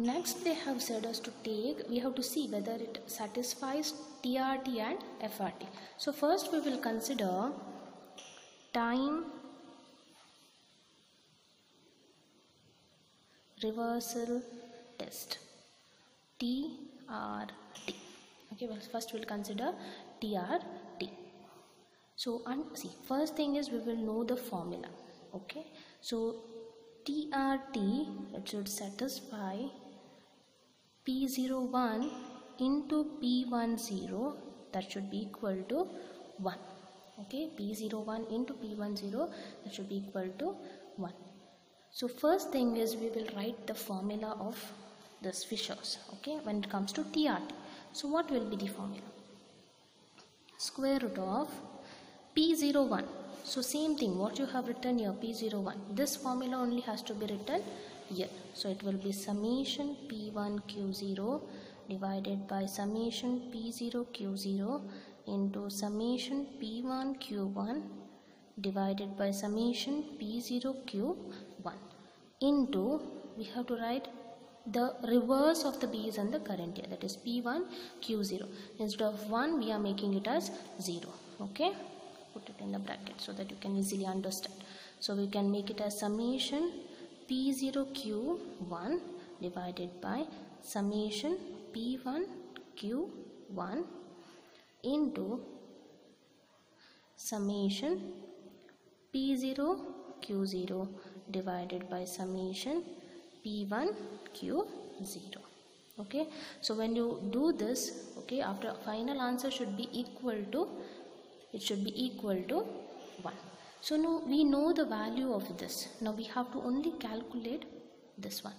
Next they have said us to take, we have to see whether it satisfies TRT and FRT. So first we will consider time reversal test, TRT. Okay, well first we'll consider TRT. So see, first thing is we will know the formula. Okay, so TRT, it should satisfy P01 into P10, that should be equal to 1. Okay, P01 into P10, that should be equal to 1. So first thing is we will write the formula of this Fisher's, okay, when it comes to TRT. So what will be the formula? Square root of P01. So same thing, what you have written here, P01, this formula only has to be written here. So it will be summation P1 Q0 divided by summation P0 Q0 into summation P1 Q1 divided by summation P0 Q1 into, we have to write the reverse of the B's and the current here, that is P1 Q0. Instead of 1 we are making it as 0. Okay, put it in the bracket so that you can easily understand. So we can make it as summation P0 Q1 divided by summation P1 Q1 into summation P0 Q0 divided by summation P1 Q0. Okay, so when you do this, okay, after final answer should be equal to, it should be equal to 1. So now we know the value of this. Now we have to only calculate this one.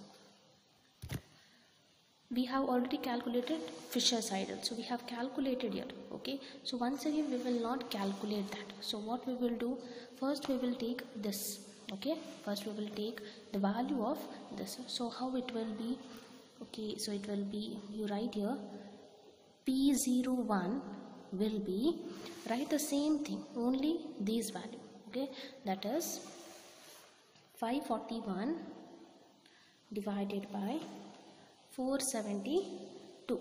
We have already calculated Fisher's ideal, so we have calculated here. Okay, so once again we will not calculate that. So what we will do, first we will take this. Okay, first we will take the value of this. So how it will be? Okay, so it will be, you write here P01 will be, write the same thing, only these value. Okay, that is 541 divided by 472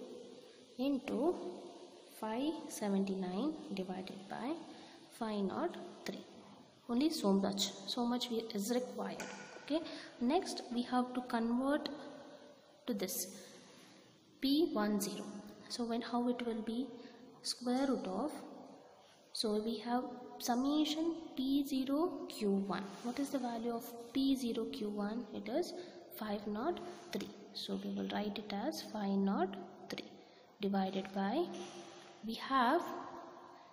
into 579 divided by 503. Only so much is required. Okay, next we have to convert to this P10. So when, how it will be, square root of, so we have summation P0 Q1. What is the value of P0 Q1? It is 503. So we will write it as 503 divided by, we have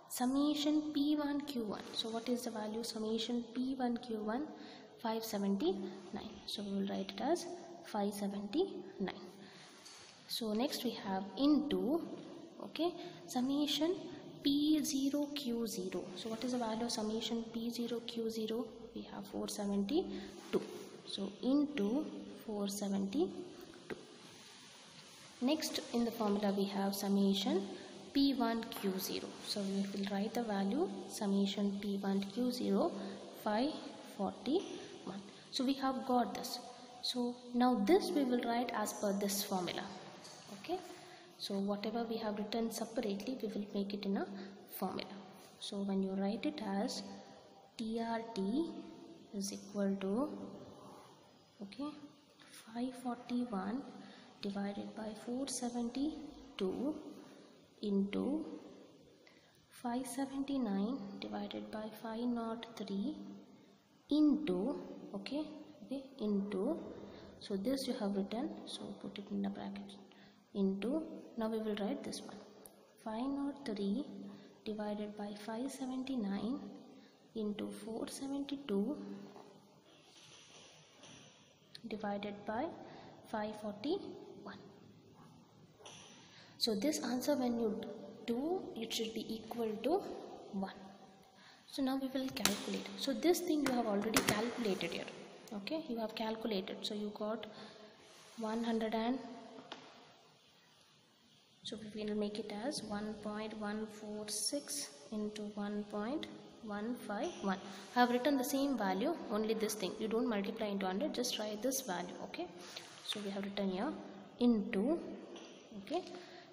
summation P1 Q1. So what is the value, summation P1 Q1? 579. So we will write it as 579. So next we have into, okay, summation P0 Q0. So what is the value of summation P0 Q0? We have 472. So into 472. Next in the formula we have summation P1 Q0. So we will write the value summation P1 Q0 541. So we have got this. So now this we will write as per this formula. Okay, so whatever we have written separately we will make it in a formula. So when you write it as TRT is equal to, okay, 541 divided by 472 into 579 divided by 503 into, okay, into, so this you have written, so put it in the bracket, into, now we will write this one, 503 divided by 579 into 472 divided by 541. So this answer when you do, it should be equal to 1. So now we will calculate. So this thing you have already calculated here. Okay, you have calculated. So you got 100 and, so we will make it as 1.146 into 1.151. I have written the same value, only this thing. You don't multiply into 100, just write this value. Okay, So we have written here into, okay.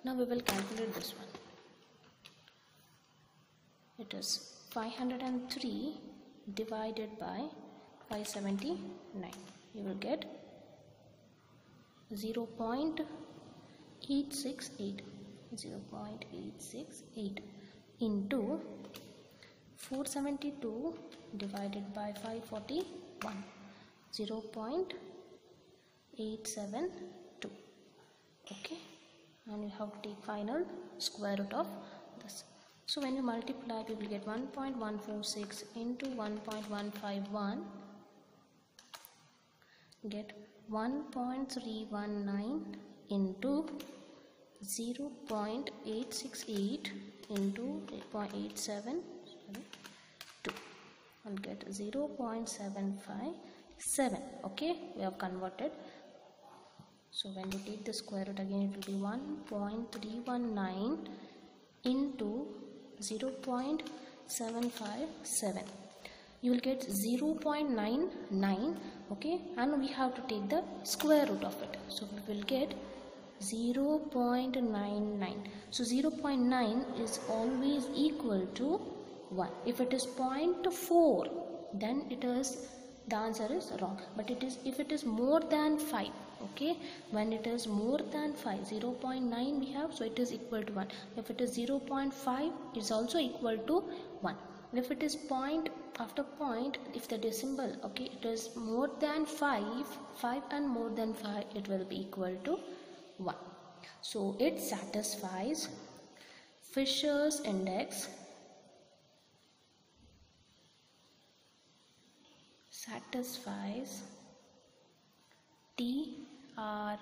Now we will calculate this one. It is 503 divided by 579. You will get 0.868 into 472 divided by 541, 0.872. okay, and you have to take final square root of this. So when you multiply, we will get 1.146 into 1.151, get 1.319 into 0.868 into 0.872, and get 0.757. okay, we have converted. So when we take the square root again, it will be 1.319 into 0.757. You will get 0.99, okay, and we have to take the square root of it. So we will get 0.99. So 0.9 is always equal to 1. If it is 0.4, then it is, the answer is wrong. But it is, if it is more than 5, okay, when it is more than 5, 0.9 we have, so it is equal to 1. If it is 0.5, it's also equal to 1. If it is point after point, if the decimal, okay, it is more than 5 and more than 5, it will be equal to 1. So it satisfies Fisher's index, satisfies TRS